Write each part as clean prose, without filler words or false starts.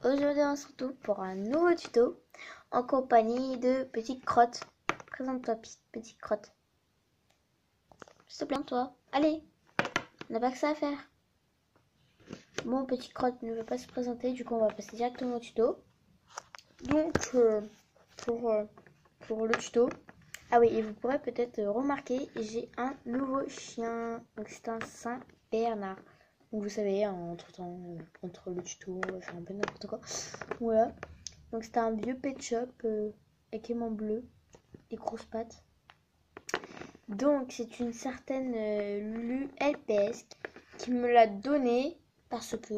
Aujourd'hui on se retrouve pour un nouveau tuto en compagnie de Petite Crotte. Présente-toi Petite Crotte. S'il te plaît toi. Allez, on n'a pas que ça à faire. Bon, Petite Crotte ne veut pas se présenter, du coup on va passer directement au tuto. Donc pour le tuto. Ah oui, et vous pourrez peut-être remarquer, j'ai un nouveau chien. Donc c'est un Saint-Bernard. Donc vous savez, entre le tuto, on va faire un peu n'importe quoi. Voilà. Donc c'était un vieux pet shop avec aimant bleu, des grosses pattes. Donc c'est une certaine Lulu LPS qui me l'a donné parce que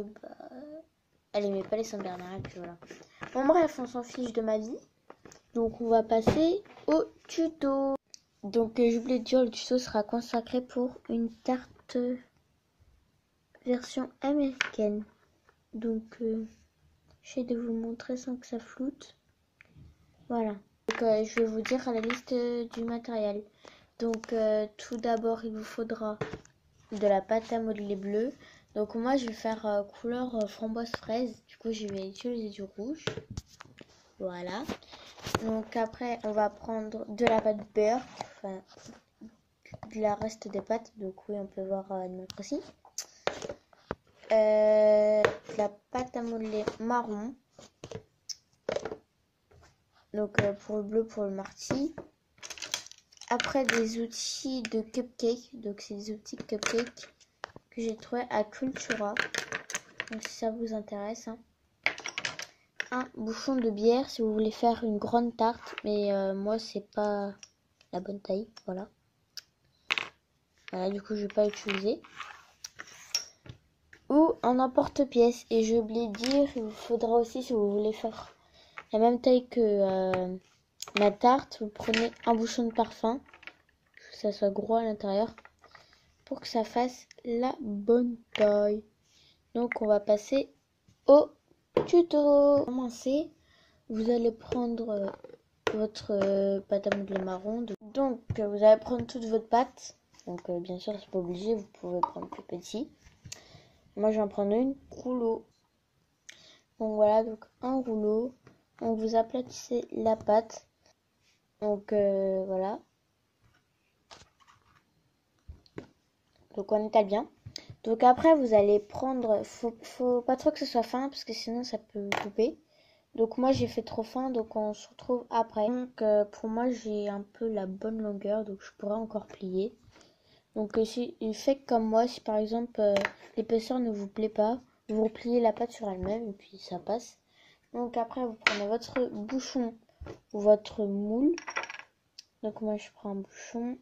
elle aimait pas les Saint-Bernard et puis voilà. Bon bref, on s'en fiche de ma vie. Donc on va passer au tuto. Donc je voulais dire, le tuto sera consacré pour une tarte version américaine. Donc j'essaie de vous montrer sans que ça floute. Voilà. Donc je vais vous dire la liste du matériel. Donc tout d'abord il vous faudra de la pâte à modeler bleue. Donc moi je vais faire couleur framboise fraise. Du coup je vais utiliser du rouge. Voilà. Donc après on va prendre de la pâte beurre. Enfin de la reste des pâtes. Donc oui on peut voir de notre aussi. De la pâte à modeler marron. Donc pour le bleu, pour le marty. Après des outils de cupcake. Donc c'est des outils de cupcake que j'ai trouvé à Cultura. Donc si ça vous intéresse. Hein. Un bouchon de bière si vous voulez faire une grande tarte. Mais moi c'est pas la bonne taille. Voilà. Voilà, du coup je vais pas utiliser. Ou un emporte-pièce. Et j'ai oublié de dire, il vous faudra aussi si vous voulez faire la même taille que la tarte. Vous prenez un bouchon de parfum. Que ça soit gros à l'intérieur. Pour que ça fasse la bonne taille. Donc on va passer au tuto. Pour commencer, vous allez prendre votre pâte à modeler marron. Donc vous allez prendre toute votre pâte. Donc bien sûr c'est pas obligé, vous pouvez prendre plus petit. Moi je vais en prendre une rouleau. Donc voilà, donc un rouleau. Donc vous aplatissez la pâte. Donc voilà. Donc on étale bien. Donc après vous allez prendre, faut pas trop que ce soit fin parce que sinon ça peut couper. Donc moi j'ai fait trop fin, donc on se retrouve après. Donc pour moi j'ai un peu la bonne longueur, donc je pourrais encore plier. Donc si faites comme moi, si par exemple l'épaisseur ne vous plaît pas, vous repliez la pâte sur elle-même et puis ça passe. Donc après vous prenez votre bouchon ou votre moule. Donc moi je prends un bouchon.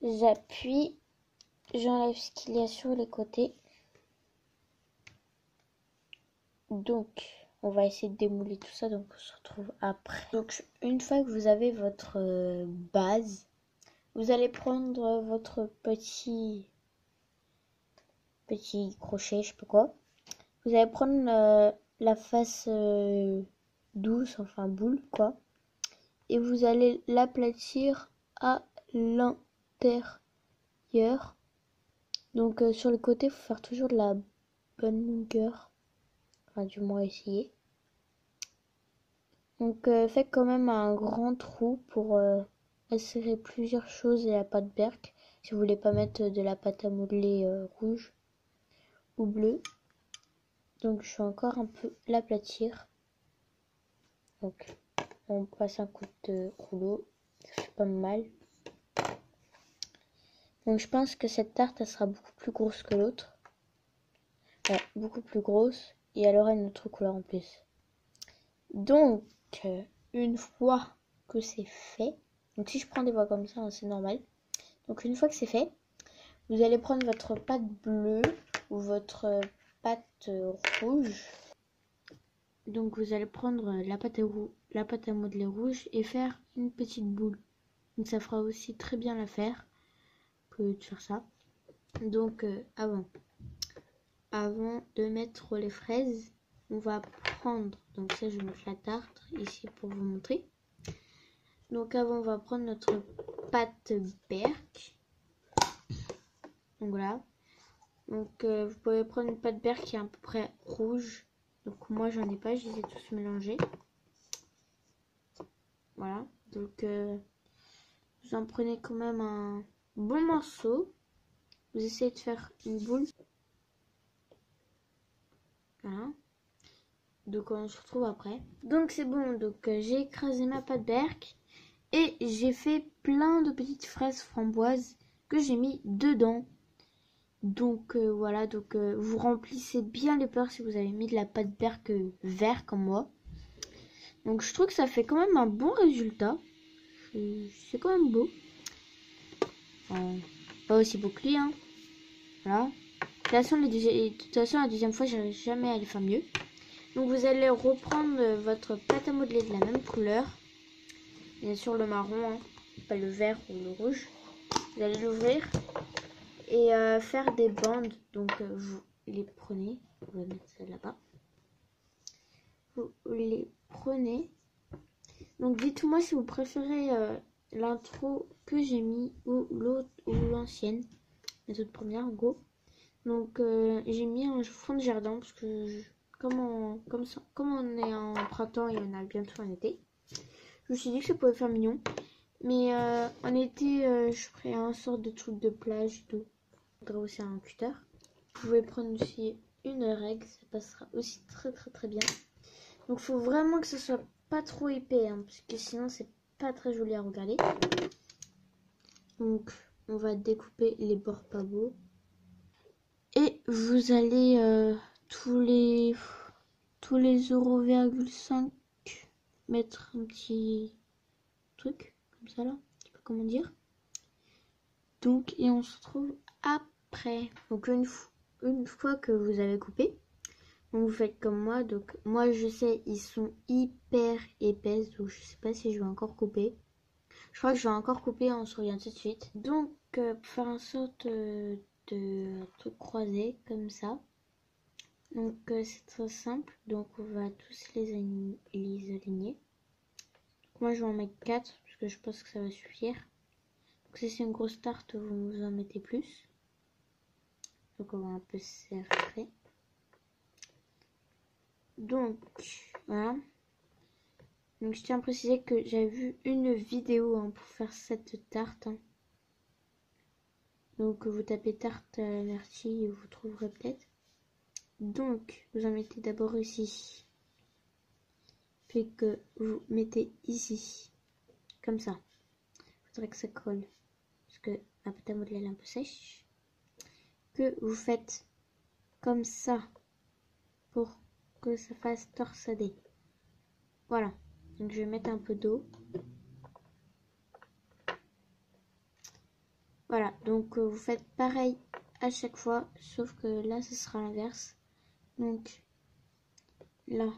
J'appuie, j'enlève ce qu'il y a sur les côtés. Donc on va essayer de démouler tout ça, donc on se retrouve après. Donc une fois que vous avez votre base, vous allez prendre votre petit crochet, je sais pas quoi. Vous allez prendre la face douce, enfin boule quoi. Et vous allez l'aplatir à l'intérieur. Donc sur le côté, il faut faire toujours de la bonne longueur. Enfin du moins essayer. Donc faites quand même un grand trou pour insérer plusieurs choses et la pâte berk. Si vous voulez pas mettre de la pâte à modeler rouge ou bleue. Donc je vais encore un peu l'aplatir. Donc on passe un coup de rouleau. Ça fait pas mal. Donc je pense que cette tarte elle sera beaucoup plus grosse que l'autre. Ouais, beaucoup plus grosse. Et elle aura une autre couleur en plus. Donc une fois que c'est fait. Donc si je prends des voix comme ça, c'est normal. Donc une fois que c'est fait, vous allez prendre votre pâte bleue ou votre pâte rouge. Donc vous allez prendre la pâte à modeler rouge et faire une petite boule. Donc ça fera aussi très bien l'affaire que de faire ça. Donc avant de mettre les fraises, on va prendre, donc ça je vais mettre la tarte ici pour vous montrer. Donc avant on va prendre notre pâte berk. Donc voilà. Donc vous pouvez prendre une pâte berk qui est à peu près rouge. Donc moi j'en ai pas, je les ai tous mélangés. Voilà, donc vous en prenez quand même un bon morceau. Vous essayez de faire une boule. Voilà. Donc on se retrouve après. Donc c'est bon, donc j'ai écrasé ma pâte berk. Et j'ai fait plein de petites fraises framboises que j'ai mis dedans. Donc voilà, donc vous remplissez bien les pleurs si vous avez mis de la pâte berk vert comme moi. Donc je trouve que ça fait quand même un bon résultat. C'est quand même beau. Pas aussi beau que lui, hein. Voilà. De toute façon, la deuxième fois, j'arrive jamais à les faire mieux. Donc vous allez reprendre votre pâte à modeler de la même couleur. Bien sûr le marron, hein, pas le vert ou le rouge. Vous allez l'ouvrir et faire des bandes. Donc vous les prenez. On va mettre ça là-bas. Vous les prenez. Donc dites-moi si vous préférez l'intro que j'ai mis ou l'autre ou l'ancienne. La toute première en gros. Donc j'ai mis un fond de jardin parce que comme on est en printemps et on a bientôt un été, je me suis dit que ça pouvait faire mignon. Mais en été, je ferai un sort de truc de plage et tout. Il faudrait aussi un cutter. Vous pouvez prendre aussi une règle, ça passera aussi très très très bien. Donc il faut vraiment que ce soit pas trop épais, hein, parce que sinon c'est pas très joli à regarder. Donc on va découper les bords pas beaux. Et vous allez tous les 0,5 mettre un petit truc comme ça là, je sais pas comment dire. Donc et on se retrouve après. Donc une fois que vous avez coupé, donc vous faites comme moi. Donc moi je sais ils sont hyper épaisses, donc je sais pas si je vais encore couper. Je crois que je vais encore couper, on se revient tout de suite. Donc pour faire une sorte de truc croisé comme ça. Donc c'est très simple, donc on va tous les aligner. Donc, moi je vais en mettre 4 parce que je pense que ça va suffire. Donc si c'est une grosse tarte, vous en mettez plus. Donc on va un peu serrer. Donc voilà. Donc je tiens à préciser que j'avais vu une vidéo hein, pour faire cette tarte. Hein. Donc vous tapez tarte Myrtille et vous trouverez peut-être. Donc vous en mettez d'abord ici. Puis que vous mettez ici. Comme ça. Il faudrait que ça colle. Parce que la pâte à modeler est un peu sèche. Que vous faites comme ça. Pour que ça fasse torsader. Voilà. Donc je vais mettre un peu d'eau. Voilà. Donc vous faites pareil à chaque fois. Sauf que là ce sera l'inverse. Donc là.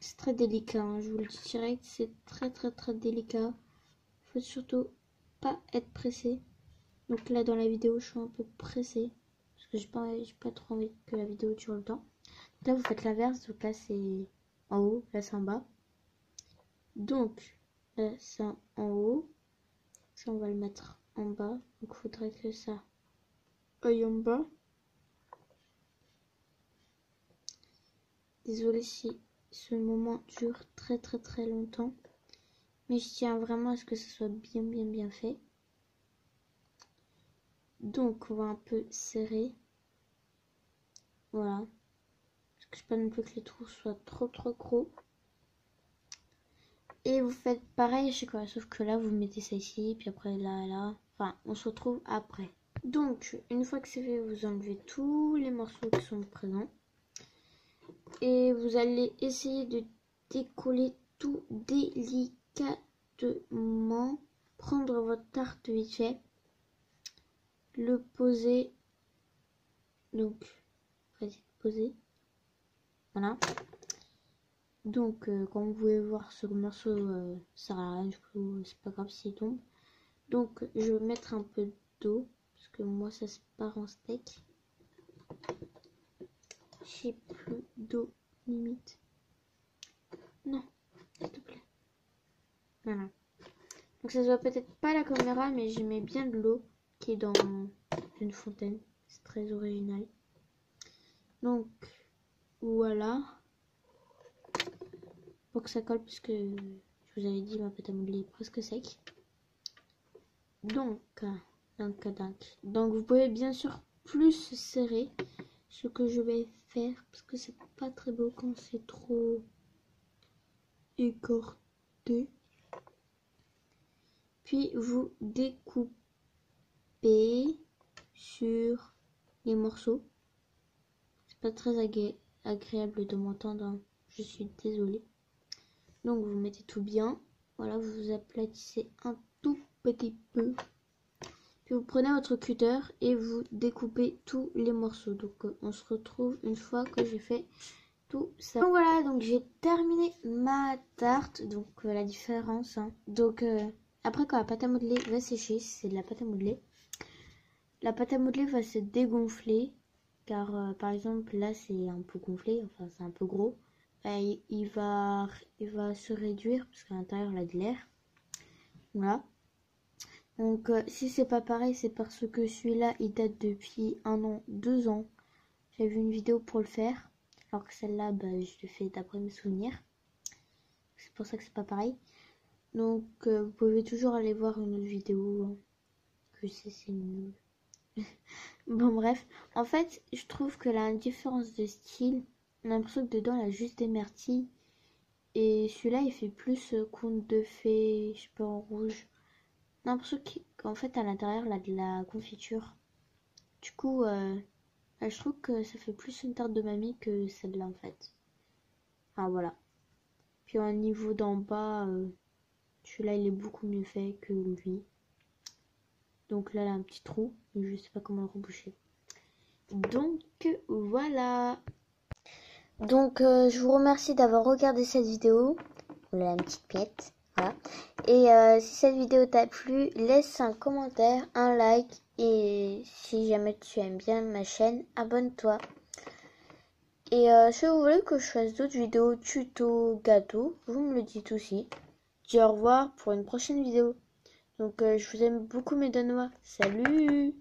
C'est très délicat. Hein, je vous le dis direct. C'est très très très délicat. Il faut surtout pas être pressé. Donc là dans la vidéo je suis un peu pressée. Parce que j'ai pas trop envie que la vidéo dure le temps. Donc là vous faites l'inverse. Donc là c'est en haut. Là c'est en bas. Donc là c'est en haut. Ça on va le mettre en bas. Donc il faudrait que ça aille en bas. Désolée si ce moment dure très très très longtemps. Mais je tiens vraiment à ce que ce soit bien fait. Donc on va un peu serrer. Voilà. Parce que je ne veux pas non plus que les trous soient trop gros. Et vous faites pareil à chaque fois. Sauf que là vous mettez ça ici. Puis après là et là. Enfin on se retrouve après. Donc une fois que c'est fait, vous enlevez tous les morceaux qui sont présents. Et vous allez essayer de décoller tout délicatement. Prendre votre tarte vite fait. Le poser. Donc, poser. Voilà. Donc, comme vous pouvez voir, ce morceau sert à rien. Du coup, c'est pas grave s'il tombe. Donc, je vais mettre un peu d'eau. Parce que moi, ça se part en steak. J'ai plus d'eau limite. Non, s'il te plaît. Voilà. Donc ça se voit peut-être pas à la caméra, mais je mets bien de l'eau qui est dans une fontaine. C'est très original. Donc voilà, pour que ça colle, parce que je vous avais dit ma pâte à modeler est presque sec. Donc vous pouvez bien sûr plus serrer, ce que je vais faire parce que c'est pas très beau quand c'est trop écorté. Puis vous découpez sur les morceaux. C'est pas très agréable de m'entendre, hein. Je suis désolée. Donc vous mettez tout bien. Voilà, vous aplatissez un tout petit peu. Puis vous prenez votre cutter et vous découpez tous les morceaux. Donc on se retrouve une fois que j'ai fait tout ça. Donc voilà, donc j'ai terminé ma tarte. Donc la différence, hein. Donc après, quand la pâte à modeler va sécher, c'est de la pâte à modeler, la pâte à modeler va se dégonfler. Car par exemple là c'est un peu gonflé, enfin c'est un peu gros. Il va se réduire parce qu'à l'intérieur il y a de l'air. Voilà. Donc si c'est pas pareil, c'est parce que celui-là il date depuis 1 an, 2 ans. J'ai vu une vidéo pour le faire. Alors que celle-là, je l'ai fait d'après mes souvenirs. C'est pour ça que c'est pas pareil. Donc vous pouvez toujours aller voir une autre vidéo. Hein. Que c'est nul. Bon bref, en fait je trouve que la différence de style, on a l'impression que dedans il y a juste des myrtilles. Et celui-là il fait plus conte de fées, je sais pas, en rouge. On a l'impression qu'en fait à l'intérieur il y a de la confiture. Du coup je trouve que ça fait plus une tarte de mamie que celle-là en fait. Ah voilà. Puis au niveau d'en bas, celui-là il est beaucoup mieux fait que lui. Donc là, il a un petit trou, mais je sais pas comment le reboucher. Donc voilà. Donc je vous remercie d'avoir regardé cette vidéo. Voilà, une petite pièce. Voilà. Et si cette vidéo t'a plu, laisse un commentaire, un like. Et si jamais tu aimes bien ma chaîne, abonne-toi. Et si vous voulez que je fasse d'autres vidéos tuto gâteau, vous me le dites aussi. Je dis au revoir pour une prochaine vidéo. Donc je vous aime beaucoup mes Danois. Salut!